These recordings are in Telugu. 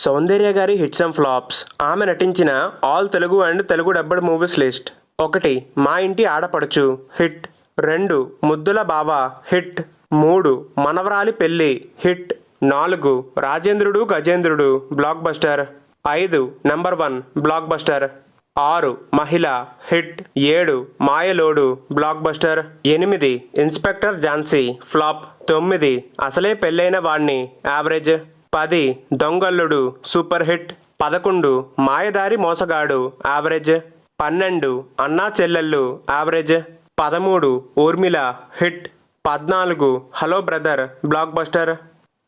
సౌందర్య గారి హిట్స్ అండ్ ఫ్లాప్స్. ఆమె నటించిన all Telugu and Telugu dubbed movies list. 1. Maa ఇంటి ఆడపడుచు హిట్. 2. ముద్దుల బావ హిట్. 3. మనవరాలి పెళ్ళి hit. 4. Rajendrudu Gajendrudu blockbuster. 5. Number 1 blockbuster. 6. Mahila hit. 7. Mayalodu blockbuster. 8. Inspector Jhansi flop. 9. Asale పెళ్ళైన వాణ్ణి యావరేజ్. 10. దొంగల్లుడు super hit. 11. మాయదారి మోసగాడు average. 12. Anna Chellellu average. 13. Urmila hit. 14. Hello brother blockbuster.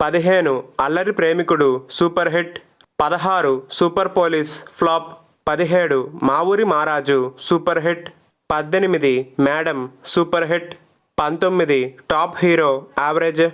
15. Allari Premikudu super hit. 16. Super police flop. 17. Maa Oori Maraju super hit. 18. Madam super hit. 19. Top hero average.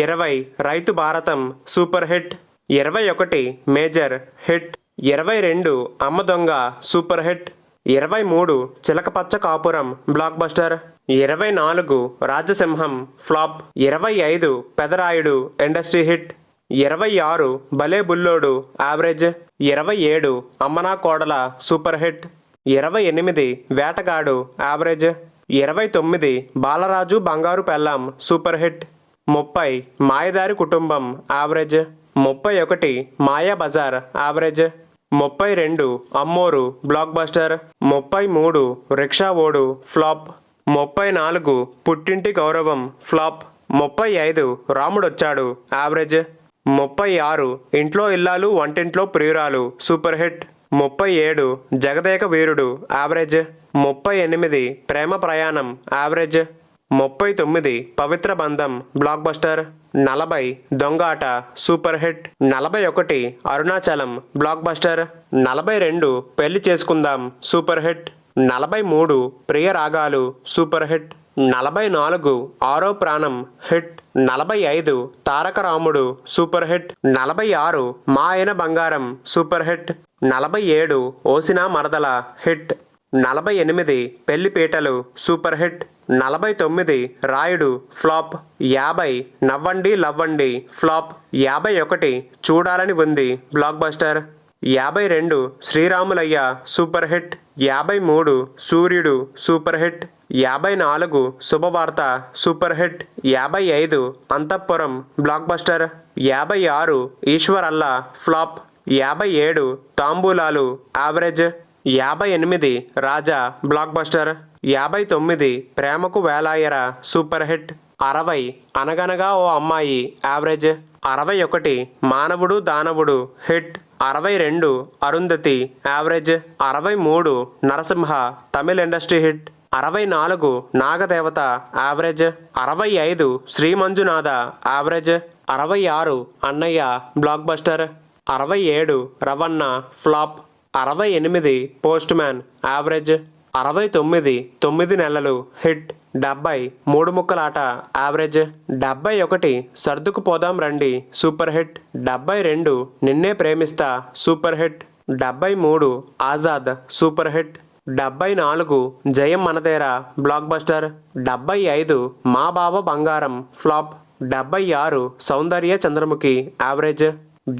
20. Raithu Bharatam super hit. 21. Major hit. 22. Amma Donga super hit. 23. Chilakapachcha Kapuram blockbuster. 24. Rajasimham flop. 25. Pedarayudu industry hit. 26. Bhale Bullodu average. 27. అమ్మనా కోడల సూపర్ హిట్. 28. వేటగాడు యావరేజ్. 29. బాలరాజు బంగారు పెళ్ళాం సూపర్ హిట్. 30. మాయదారి కుటుంబం యావరేజ్. 31. మాయా బజార్ యావరేజ్. 32. అమ్మోరు బ్లాక్ బస్టర్. 33. రిక్షా ఓడు ఫ్లాప్. 34. పుట్టింటి గౌరవం ఫ్లాప్. 35. రాముడొచ్చాడు యావరేజ్. 36. ఇంట్లో Illalu Vantintlo Priyuralu super hit. 37. Jagadeka Veerudu average. 38. Prema Prayanam average. 39. Pavitra Bandham blockbuster. 40. Dongata super hit. 41. Arunachalam blockbuster. 42. Pelli చేసుకుందాం సూపర్ హిట్. 43. ప్రియ రాగాలు సూపర్ హిట్. 44. ఆరో ప్రాణం హిట్. 45. తారక రాముడు సూపర్ హిట్. 46. మా ఆయన బంగారం సూపర్ హిట్. 47. ఓసినా మరదల హిట్. 48. పెళ్లి పీటలు సూపర్ హిట్. 49. రాయుడు ఫ్లాప్. 50. నవ్వండి లవ్వండి ఫ్లాప్. 51. చూడాలని ఉంది block buster. 52. Sriramulayya super hit. 53. సూర్యుడు సూపర్ హిట్. 54. శుభవార్త సూపర్ హిట్. 55. అంతఃపురం బ్లాక్ బస్టర్. 56. ఈశ్వరల్లా ఫ్లాప్. 57. తాంబూలాలు యావరేజ్. 58. రాజా బ్లాక్ బస్టర్. 59. ప్రేమకు వేలాయరా సూపర్ హిట్. 60. అనగనగా ఓ అమ్మాయి యావరేజ్. 61. మానవుడు దానవుడు హిట్. 62. అరుంధతి యావరేజ్. 63. నరసింహ తమిళ ఇండస్ట్రీ హిట్. 64. నాగదేవత యావరేజ్. 65. శ్రీ మంజునాథ యావరేజ్. 66. అన్నయ్య బ్లాక్ బస్టర్. 67. రవణ ఫ్లాప్. 68. Post man average. 69. 9 నెలలు హిట్. 70. మూడు ముక్కలాట యావరేజ్. 71. సర్దుకు పోదాం రండి super hit. 72. Ninne Premistha super hit. 73. Azad super hit. 74. Jayam మనదేరా block buster. 75. మా బావ బంగారం ఫ్లాప్. 76. సౌందర్య చంద్రముఖి యావరేజ్.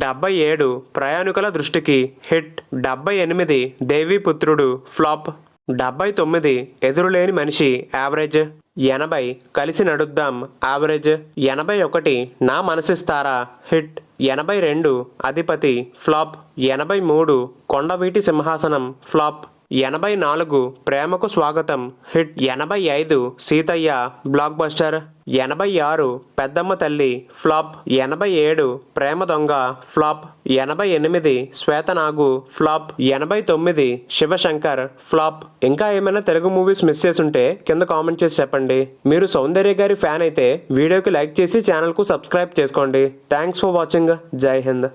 77. ప్రయాణికుల దృష్టికి హిట్. 78. దేవీపుత్రుడు ఫ్లాప్. 79. ఎదురులేని మనిషి యావరేజ్. 80. కలిసి నడుద్దాం యావరేజ్. 81. నా మనసిస్తారా హిట్. 82. అధిపతి ఫ్లాప్. 83. కొండవీటి సింహాసనం ఫ్లాప్. 84. ప్రేమకు స్వాగతం హిట్. 85. Seethayya block buster. 86. పెద్దమ్మ తల్లి flop. 87. Prema Donga flop. 88. Swethanagu flop. 89. Shivashankar flop. ఇంకా ఏమైనా తెలుగు మూవీస్ మిస్ చేసుంటే కింద కామెంట్ చేసి చెప్పండి. మీరు సౌందర్య గారి ఫ్యాన్ అయితే వీడియోకి లైక్ చేసి ఛానల్కు సబ్స్క్రైబ్ చేసుకోండి. Thanks for watching. జై హింద్.